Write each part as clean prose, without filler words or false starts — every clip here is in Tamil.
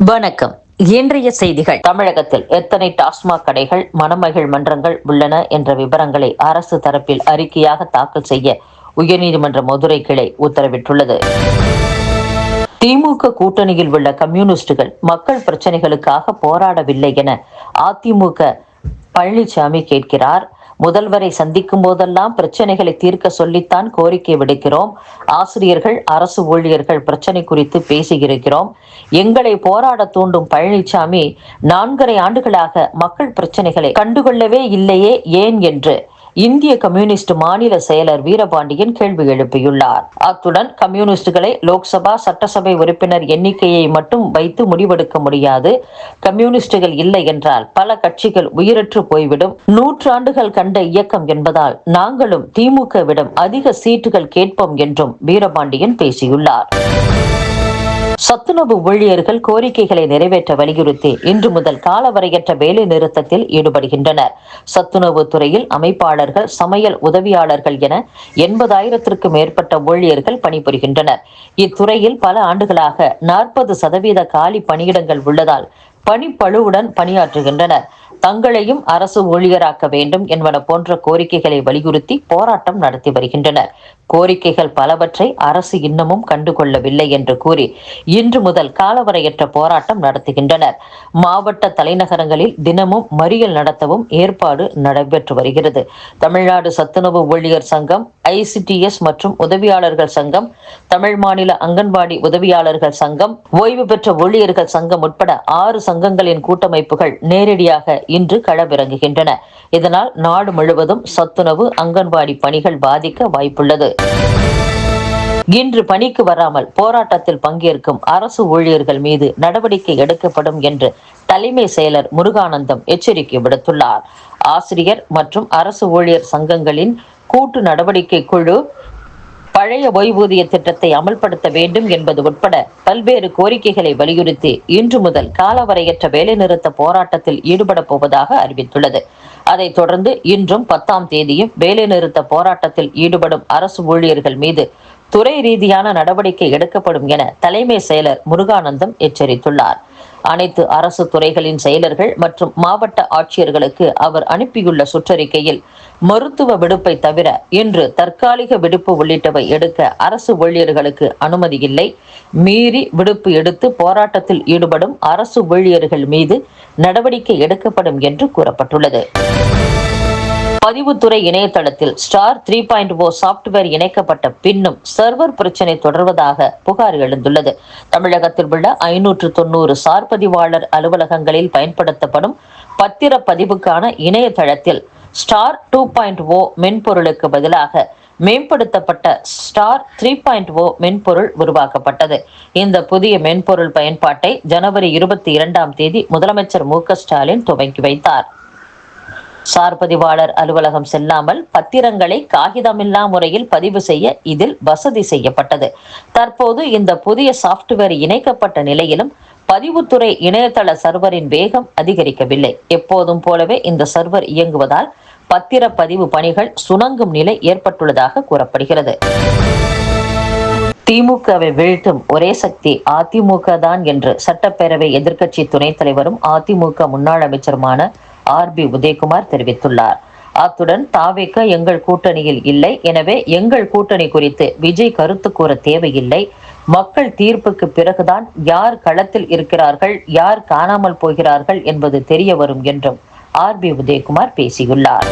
வணக்கம். இன்றைய செய்திகள். தமிழகத்தில் எத்தனை டாஸ்மாக் கடைகள், மணமகிழ் மன்றங்கள் உள்ளன என்ற விவரங்களை அரசு தரப்பில் அறிக்கையாக தாக்கல் செய்ய உயர்நீதிமன்ற மதுரை கிளை உத்தரவிட்டுள்ளது. திமுக கூட்டணியில் உள்ள கம்யூனிஸ்டுகள் மக்கள் பிரச்சனைகளுக்காக போராடவில்லை என அதிமுக பழனிசாமி கேட்கிறார். முதல்வரை சந்திக்கும் போதெல்லாம் பிரச்சனைகளை தீர்க்க சொல்லித்தான் கோரிக்கை விடுக்கிறோம். ஆசிரியர்கள், அரசு ஊழியர்கள் பிரச்சனை குறித்து பேசியிருக்கிறோம். எங்களை போராட தூண்டும் பழனிசாமி 4.5 ஆண்டுகளாக மக்கள் பிரச்சனைகளை கண்டுகொள்ளவே இல்லையே, ஏன் என்று இந்திய கம்யூனிஸ்ட் மாநில செயலர் வீரபாண்டியன் கேள்வி எழுப்பியுள்ளார். அத்துடன் கம்யூனிஸ்டுகளை லோக்சபா, சட்டசபை உறுப்பினர் எண்ணிக்கையை மட்டும் வைத்து முடிவெடுக்க முடியாது. கம்யூனிஸ்டுகள் இல்லை என்றால் பல கட்சிகள் உயிரற்று போய்விடும். 100 ஆண்டுகள் கண்ட இயக்கம் என்பதால் நாங்களும் திமுகவிடம் அதிக சீட்டுகள் கேட்போம் என்றும் வீரபாண்டியன் பேசியுள்ளார். சத்துணவு ஊழியர்கள் கோரிக்கைகளை நிறைவேற்ற வலியுறுத்தி இன்று முதல் காலவரையற்ற வேலை நிறுத்தத்தில் ஈடுபடுகின்றனர். சத்துணவு துறையில் அமைப்பாளர்கள், சமையல் உதவியாளர்கள் என 80,000க்கும் மேற்பட்ட ஊழியர்கள் பணிபுரிகின்றனர். இத்துறையில் பல ஆண்டுகளாக 40% காலி பணியிடங்கள் உள்ளதால் பணிப்பளுவுடன் பணியாற்றுகின்றனர். தங்களையும் அரசு ஊழியராக்க வேண்டும் என்பன போன்ற கோரிக்கைகளை வலியுறுத்தி போராட்டம் நடத்தி வருகின்றனர். கோரிக்கைகள் பலவற்றை அரசு இன்னமும் கண்டுகொள்ளவில்லை என்று கூறி இன்று முதல் காலவரையற்ற போராட்டம் நடத்துகின்றனர். மாவட்ட தலைநகரங்களில் தினமும் மறியல் நடத்தவும் ஏற்பாடு நடைபெற்று வருகிறது. தமிழ்நாடு சத்துணவு ஊழியர் சங்கம், ICTS மற்றும் உதவியாளர்கள் சங்கம், தமிழ் மாநில அங்கன்வாடி உதவியாளர்கள் சங்கம், ஓய்வு பெற்ற ஊழியர்கள் சங்கம் உட்பட 6 சங்கங்களின் கூட்டமைப்புகள் நேரடியாக இன்று களமிறங்குகின்றன. இதனால் நாடு முழுவதும் சத்துணவு, அங்கன்வாடி பணிகள் பாதிக்க வாய்ப்புள்ளது. இன்று பணிக்கு வராமல் போராட்டத்தில் பங்கேற்கும் அரசு ஊழியர்கள் மீது நடவடிக்கை எடுக்கப்படும் என்று தலைமை செயலர் முருகானந்தம் எச்சரிக்கை விடுத்துள்ளார். ஆசிரியர் மற்றும் அரசு ஊழியர் சங்கங்களின் கூட்டு நடவடிக்கை குழு பழைய ஓய்வூதிய திட்டத்தை அமல்படுத்த வேண்டும் என்பது உட்பட பல்வேறு கோரிக்கைகளை வலியுறுத்தி இன்று முதல் காலவரையற்ற வேலைநிறுத்த போராட்டத்தில் ஈடுபட போவதாக அறிவித்துள்ளது. அதைத் தொடர்ந்து இன்றும் 10ஆம் தேதியும் வேலைநிறுத்த போராட்டத்தில் ஈடுபடும் அரசு ஊழியர்கள் மீது துறை ரீதியான நடவடிக்கை எடுக்கப்படும் என தலைமை செயலர் முருகானந்தம் எச்சரித்துள்ளார். அனைத்து அரசு துறைகளின் செயலர்கள் மற்றும் மாவட்ட ஆட்சியர்களுக்கு அவர் அனுப்பியுள்ள சுற்றறிக்கையில் மருத்துவ விடுப்பை தவிர இன்று தற்காலிக விடுப்பு உள்ளிட்டவை எடுக்க அரசு ஊழியர்களுக்கு அனுமதி இல்லை. மீறி விடுப்பு எடுத்து போராட்டத்தில் ஈடுபடும் அரசு ஊழியர்கள் மீது நடவடிக்கை எடுக்கப்படும் என்று கூறப்பட்டுள்ளது. பதிவுத்துறை இணையதளத்தில் ஸ்டார் 3.0 சாப்ட்வேர் இணைக்கப்பட்ட பின்னும் சர்வர் பிரச்சினை தொடர்வதாக புகார் எழுந்துள்ளது. தமிழகத்தில் உள்ள 590 சார் பதிவாளர் அலுவலகங்களில் பயன்படுத்தப்படும் பத்திரப்பதிவுக்கான இணையதளத்தில் ஸ்டார் 2.0 மென்பொருளுக்கு பதிலாக மேம்படுத்தப்பட்ட ஸ்டார் 3.0 மென்பொருள் உருவாக்கப்பட்டது. இந்த புதிய மென்பொருள் பயன்பாட்டை ஜனவரி 22ஆம் தேதி முதலமைச்சர் மு.க. ஸ்டாலின் துவக்கி வைத்தார். சார் பதிவாளர் அலுவலகம் செல்லாமல் பத்திரங்களை காகிதமில்லா முறையில் பதிவு செய்ய இதில் வசதி செய்யப்பட்டது. தற்போது இந்த புதிய சாப்ட்வேர் இணைக்கப்பட்ட நிலையிலும் பதிவுத்துறை இணையதள சர்வரின் வேகம் அதிகரிக்கவில்லை. எப்போதும் போலவே இந்த சர்வர் இயங்குவதால் பத்திரப்பதிவு பணிகள் சுணங்கும் நிலை ஏற்பட்டுள்ளதாக கூறப்படுகிறது. திமுகவை வீழ்த்தும் ஒரே சக்தி அதிமுக தான் என்று சட்டப்பேரவை எதிர்க்கட்சி துணைத் தலைவரும் அதிமுக முன்னாள் அமைச்சருமான RB உதயகுமார் தெரிவித்துள்ளார். அத்துடன் தாவேக எங்கள் கூட்டணியில் இல்லை, எனவே எங்கள் கூட்டணி குறித்து விஜய் கருத்து கூற தேவையில்லை. மக்கள் தீர்ப்புக்கு பிறகுதான் யார் களத்தில் இருக்கிறார்கள், யார் காணாமல் போகிறார்கள் என்பது தெரிய வரும் என்றும் RB உதயகுமார் பேசியுள்ளார்.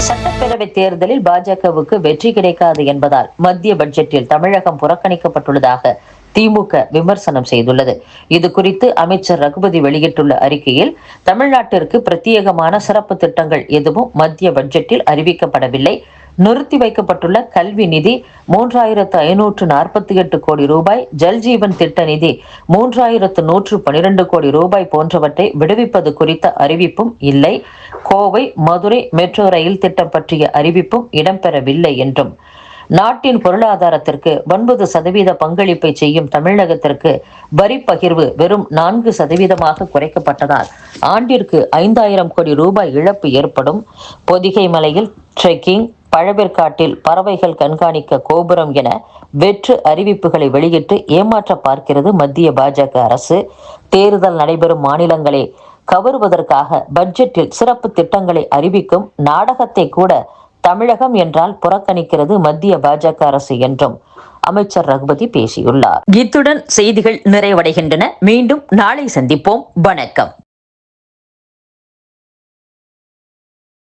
சட்டப்பேரவை தேர்தலில் பாஜகவுக்கு வெற்றி கிடைக்காது என்பதால் மத்திய பட்ஜெட்டில் தமிழகம் புறக்கணிக்கப்பட்டுள்ளதாக திமுக விமர்சனம் செய்துள்ளது. இது குறித்து அமைச்சர் ரகுபதி வெளியிட்டுள்ள அறிக்கையில், தமிழ்நாட்டிற்கு பிரத்யேகமான சிறப்பு திட்டங்கள் எதுவும் மத்திய பட்ஜெட்டில் அறிவிக்கப்படவில்லை. நிறுத்தி வைக்கப்பட்டுள்ள கல்வி நிதி 3548 கோடி ரூபாய், ஜல்ஜீவன் திட்ட நிதி 3112 கோடி ரூபாய் போன்றவற்றை விடுவிப்பது குறித்த அறிவிப்பும் இல்லை. கோவை, மதுரை மெட்ரோ ரயில் திட்டம் பற்றிய அறிவிப்பும் இடம்பெறவில்லை என்றும், நாட்டின் பொருளாதாரத்திற்கு 9% பங்களிப்பை செய்யும் தமிழகத்திற்கு வரி பகிர்வு வெறும் 4% குறைக்கப்பட்டதால் ஆண்டிற்கு 5000 கோடி ரூபாய் இழப்பு ஏற்படும். பொதிகை மலையில் ட்ரெக்கிங், பழவேற்காட்டில் பறவைகள் கண்காணிக்க கோபுரம் என வெற்று அறிவிப்புகளை வெளியிட்டு ஏமாற்ற பார்க்கிறது மத்திய பாஜக அரசு. தேர்தல் நடைபெறும் மாநிலங்களை கவருவதற்காக பட்ஜெட்டில் சிறப்பு திட்டங்களை அறிவிக்கும் நாடகத்தை கூட தமிழகம் என்றால் புறக்கணிக்கிறது மத்திய பாஜக அரசு என்றும் அமைச்சர் ரகுபதி பேசியுள்ளார். இத்துடன் செய்திகள் நிறைவடைகின்றன. மீண்டும் நாளை சந்திப்போம். வணக்கம்.